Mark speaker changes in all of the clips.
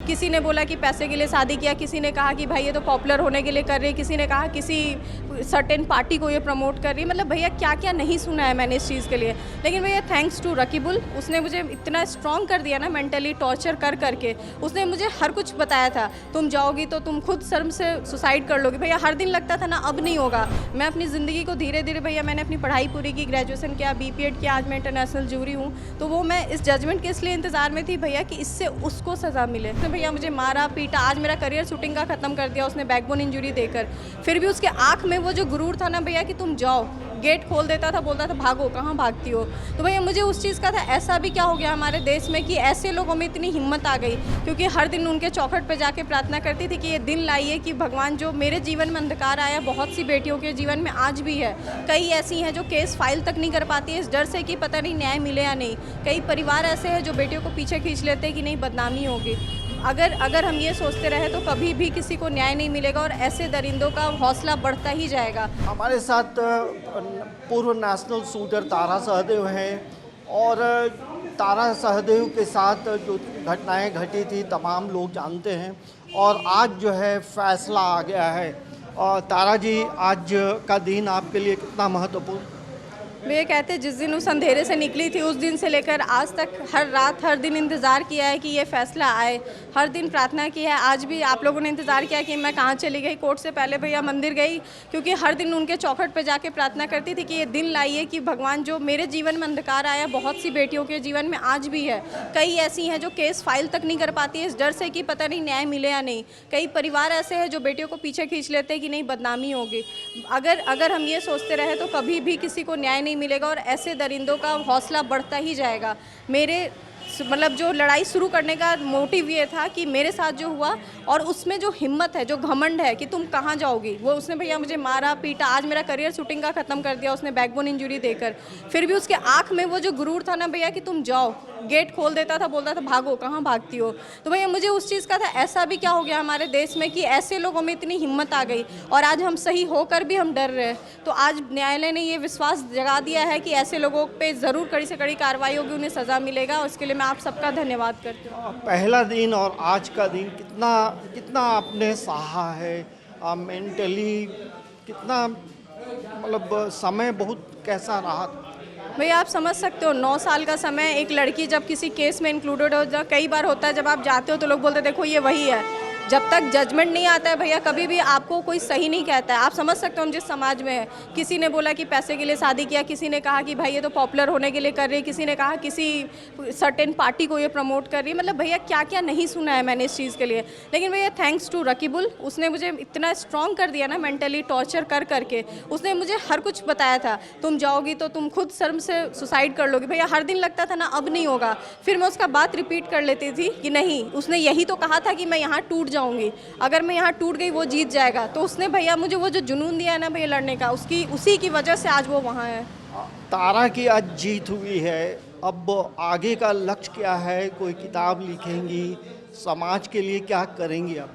Speaker 1: किसी ने बोला कि पैसे के लिए शादी किया, किसी ने कहा कि भाई ये तो पॉपुलर होने के लिए कर रही है, किसी ने कहा किसी सर्टेन पार्टी को ये प्रमोट कर रही है। मतलब भैया क्या क्या नहीं सुना है मैंने इस चीज़ के लिए। लेकिन भैया थैंक्स टू रकीबुल, उसने मुझे इतना स्ट्रॉन्ग कर दिया ना मेंटली टॉर्चर कर करके। उसने मुझे हर कुछ बताया था, तुम जाओगी तो तुम खुद शर्म से सुसाइड कर लोगी। भैया हर दिन लगता था ना अब नहीं होगा। मैं अपनी ज़िंदगी को धीरे धीरे भैया मैंने अपनी पढ़ाई पूरी की, ग्रेजुएशन किया, बीपीएड किया, आज मैं इंटरनेशनल जूरी हूँ। तो वो मैं इस जजमेंट के इसलिए इंतज़ार में थी भैया कि इससे उसको सज़ा मिले। तो भैया मुझे मारा पीटा, आज मेरा करियर शूटिंग का ख़त्म कर दिया उसने बैकबोन इंजरी देकर। फिर भी उसके आँख में वो जो गुरूर था ना भैया कि तुम जाओ, गेट खोल देता था, बोलता था भागो, कहाँ भागती हो। तो भैया मुझे उस चीज़ का था ऐसा भी क्या हो गया हमारे देश में कि ऐसे लोगों में इतनी हिम्मत आ गई। क्योंकि हर दिन उनके चौखट पे जाके प्रार्थना करती थी कि ये दिन लाइए कि भगवान जो मेरे जीवन में अंधकार आया बहुत सी बेटियों के जीवन में आज भी है। कई ऐसी हैं जो केस फाइल तक नहीं कर पाती है इस डर से कि पता नहीं न्याय मिले या नहीं। कई परिवार ऐसे हैं जो बेटियों को पीछे खींच लेते हैं कि नहीं बदनामी होगी। अगर हम ये सोचते रहे तो कभी भी किसी को न्याय नहीं मिलेगा और ऐसे दरिंदों का हौसला बढ़ता ही जाएगा।
Speaker 2: हमारे साथ पूर्व नेशनल शूटर तारा सहदेव हैं और तारा सहदेव के साथ जो घटनाएं घटी थी तमाम लोग जानते हैं और आज जो है फैसला आ गया है। और तारा जी, आज का दिन आपके लिए कितना महत्वपूर्ण?
Speaker 1: वे ये कहते जिस दिन उस अंधेरे से निकली थी उस दिन से लेकर आज तक हर रात हर दिन इंतज़ार किया है कि ये फ़ैसला आए, हर दिन प्रार्थना की है। आज भी आप लोगों ने इंतज़ार किया कि मैं कहाँ चली गई। कोर्ट से पहले भैया मंदिर गई क्योंकि हर दिन उनके चौखट पे जाके प्रार्थना करती थी कि ये दिन लाइए कि भगवान जो मेरे जीवन में अंधकार आया बहुत सी बेटियों के जीवन में आज भी है। कई ऐसी हैं जो केस फाइल तक नहीं कर पाती है इस डर से कि पता नहीं न्याय मिले या नहीं। कई परिवार ऐसे हैं जो बेटियों को पीछे खींच लेते हैं कि नहीं बदनामी होगी। अगर हम ये सोचते रहे तो कभी भी किसी को न्याय नहीं मिलेगा और ऐसे दरिंदों का हौसला बढ़ता ही जाएगा। मेरे मतलब जो लड़ाई शुरू करने का मोटिव ये था कि मेरे साथ जो हुआ और उसमें जो हिम्मत है, जो घमंड है कि तुम कहाँ जाओगी, वो उसने भैया मुझे मारा पीटा, आज मेरा करियर शूटिंग का ख़त्म कर दिया उसने बैकबोन इंजरी देकर। फिर भी उसके आँख में वो जो गुरूर था ना भैया कि तुम जाओ, गेट खोल देता था, बोलता था भागो, कहाँ भागती हो। तो भैया मुझे उस चीज़ का था ऐसा भी क्या हो गया हमारे देश में कि ऐसे लोगों में इतनी हिम्मत आ गई और आज हम सही होकर भी हम डर रहे। तो आज न्यायालय ने ये विश्वास जगा दिया है कि ऐसे लोगों पे ज़रूर कड़ी से कड़ी कार्रवाई होगी, उन्हें सज़ा मिलेगा और इसके लिए मैं आप सबका धन्यवाद करती हूँ।
Speaker 2: पहला दिन और आज का दिन कितना आपने सहा है मेंटली, कितना मतलब समय बहुत कैसा रहा?
Speaker 1: भैया आप समझ सकते हो 9 साल का समय, एक लड़की जब किसी केस में इंक्लूडेड हो, जब कई बार होता है जब आप जाते हो तो लोग बोलते हैं देखो ये वही है। जब तक जजमेंट नहीं आता है भैया कभी भी आपको कोई सही नहीं कहता है। आप समझ सकते हो हम जिस समाज में है, किसी ने बोला कि पैसे के लिए शादी किया, किसी ने कहा कि भाई ये तो पॉपुलर होने के लिए कर रही है, किसी ने कहा किसी सर्टेन पार्टी को ये प्रमोट कर रही है। मतलब भैया क्या क्या नहीं सुना है मैंने इस चीज़ के लिए। लेकिन भैया थैंक्स टू रकीबुल, उसने मुझे इतना स्ट्रॉन्ग कर दिया ना मेंटली टॉर्चर कर करके। उसने मुझे हर कुछ बताया था, तुम जाओगी तो तुम खुद शर्म से सुसाइड कर लोगी। भैया हर दिन लगता था ना अब नहीं होगा। फिर मैं उसका बात रिपीट कर लेती थी कि नहीं, उसने यही तो कहा था कि मैं यहाँ टूट जाऊंगी, अगर मैं यहाँ टूट गई वो जीत जाएगा। तो उसने भैया मुझे वो जो जुनून दिया है ना भैया लड़ने का, उसी की वजह से आज वो वहाँ है।
Speaker 2: तारा की आज जीत हुई है, अब आगे का लक्ष्य क्या है? कोई किताब लिखेंगी, समाज के लिए क्या करेंगी आप?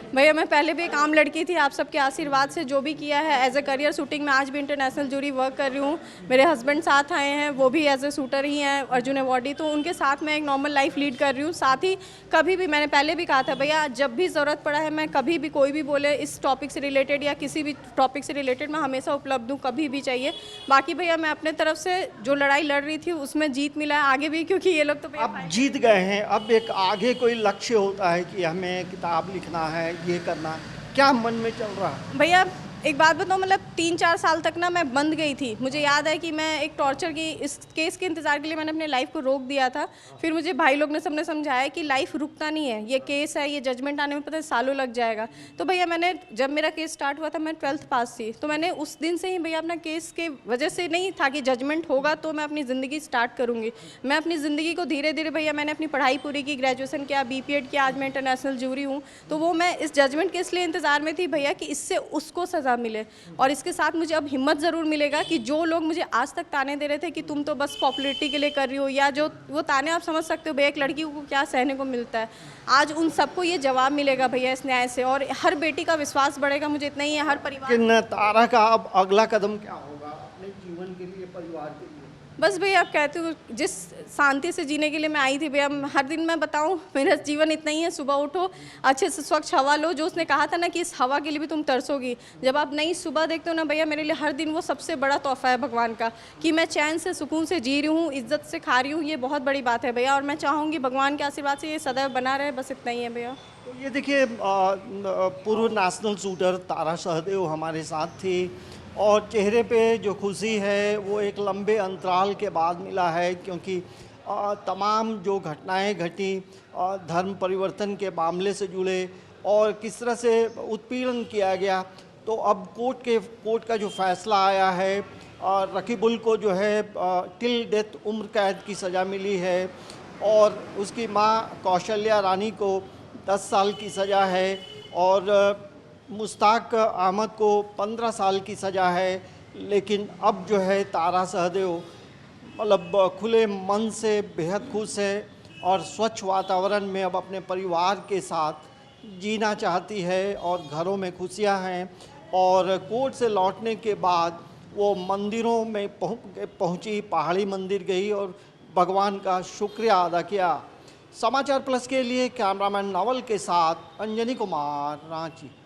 Speaker 1: भैया मैं पहले भी एक आम लड़की थी, आप सबके आशीर्वाद से जो भी किया है एज ए करियर शूटिंग में आज भी इंटरनेशनल जूरी वर्क कर रही हूँ। मेरे हस्बैंड साथ आए हैं, वो भी एज ए शूटर ही हैं, अर्जुन अवॉर्डी। तो उनके साथ मैं एक नॉर्मल लाइफ लीड कर रही हूँ। साथ ही कभी भी मैंने पहले भी कहा था भैया जब भी ज़रूरत पड़ा है, मैं कभी भी कोई भी बोले इस टॉपिक से रिलेटेड या किसी भी टॉपिक से रिलेटेड, मैं हमेशा उपलब्ध हूँ कभी भी चाहिए। बाकी भैया मैं अपने तरफ से जो लड़ाई लड़ रही थी उसमें जीत मिला है आगे भी, क्योंकि ये लोग तो
Speaker 2: अब जीत गए हैं। अब एक आगे कोई लक्ष्य होता है कि हमें किताब लिखना है, ये करना है, क्या मन में चल रहा है?
Speaker 1: भैया एक बात बताऊँ, मतलब 3-4 साल तक ना मैं बंद गई थी। मुझे याद है कि मैं एक टॉर्चर की इस केस के इंतज़ार के लिए मैंने अपने लाइफ को रोक दिया था। फिर मुझे भाई लोग ने सबने समझाया कि लाइफ रुकता नहीं है, ये केस है, ये जजमेंट आने में पता है सालों लग जाएगा। तो भैया मैंने जब मेरा केस स्टार्ट हुआ था मैं 12th पास थी, तो मैंने उस दिन से ही भैया अपना केस के वजह से नहीं था कि जजमेंट होगा तो मैं अपनी ज़िंदगी स्टार्ट करूँगी। मैं अपनी ज़िंदगी को धीरे धीरे भैया मैंने अपनी पढ़ाई पूरी की, ग्रेजुएशन किया, बीपीएड किया, आज मैं इंटरनेशनल जूरी हूँ। तो वो मैं इस जजमेंट के इसलिए इंतज़ार में थी भैया कि इससे उसको सज़ा मिले। और इसके साथ मुझे अब हिम्मत ज़रूर मिलेगा कि जो लोग मुझे आज तक ताने दे रहे थे कि तुम तो बस पॉपुलैरिटी के लिए कर रही हो, या जो वो ताने आप समझ सकते हो भैया एक लड़की को क्या सहने को मिलता है, आज उन सबको ये जवाब मिलेगा भैया इस न्याय से। और हर बेटी का विश्वास बढ़ेगा, मुझे इतना ही है, हर परिवार।
Speaker 2: लेकिन तारा का अब अगला कदम क्या होगा अपने जीवन के लिए, परिवार के लिए?
Speaker 1: बस भैया आप कहते हो जिस शांति से जीने के लिए मैं आई थी भैया, हर दिन मैं बताऊं मेरा जीवन इतना ही है, सुबह उठो अच्छे से स्वच्छ हवा लो, जो उसने कहा था ना कि इस हवा के लिए भी तुम तरसोगी, जब आप नई सुबह देखते हो ना भैया, मेरे लिए हर दिन वो सबसे बड़ा तोहफा है भगवान का, कि मैं चैन से सुकून से जी रही हूँ, इज्जत से खा रही हूँ, ये बहुत बड़ी बात है भैया। और मैं चाहूँगी भगवान के आशीर्वाद से ये सदैव बना रहे, बस इतना ही है भैया।
Speaker 2: तो ये देखिए पूर्व नेशनल शूटर तारा शाहदेव हमारे साथ थी, और चेहरे पे जो खुशी है वो एक लंबे अंतराल के बाद मिला है, क्योंकि तमाम जो घटनाएं घटी धर्म परिवर्तन के मामले से जुड़े और किस तरह से उत्पीड़न किया गया, तो अब कोर्ट का जो फैसला आया है, रकीबुल को जो है टिल डेथ उम्र कैद की सज़ा मिली है, और उसकी माँ कौशल्या रानी को 10 साल की सज़ा है, और मुश्ताक अहमद को 15 साल की सज़ा है। लेकिन अब जो है तारा शाहदेव मतलब खुले मन से बेहद खुश है और स्वच्छ वातावरण में अब अपने परिवार के साथ जीना चाहती है, और घरों में खुशियां हैं। और कोर्ट से लौटने के बाद वो मंदिरों में पहुंची, पहाड़ी मंदिर गई और भगवान का शुक्रिया अदा किया। समाचार प्लस के लिए कैमरामैन नवल के साथ अंजनी कुमार, रांची।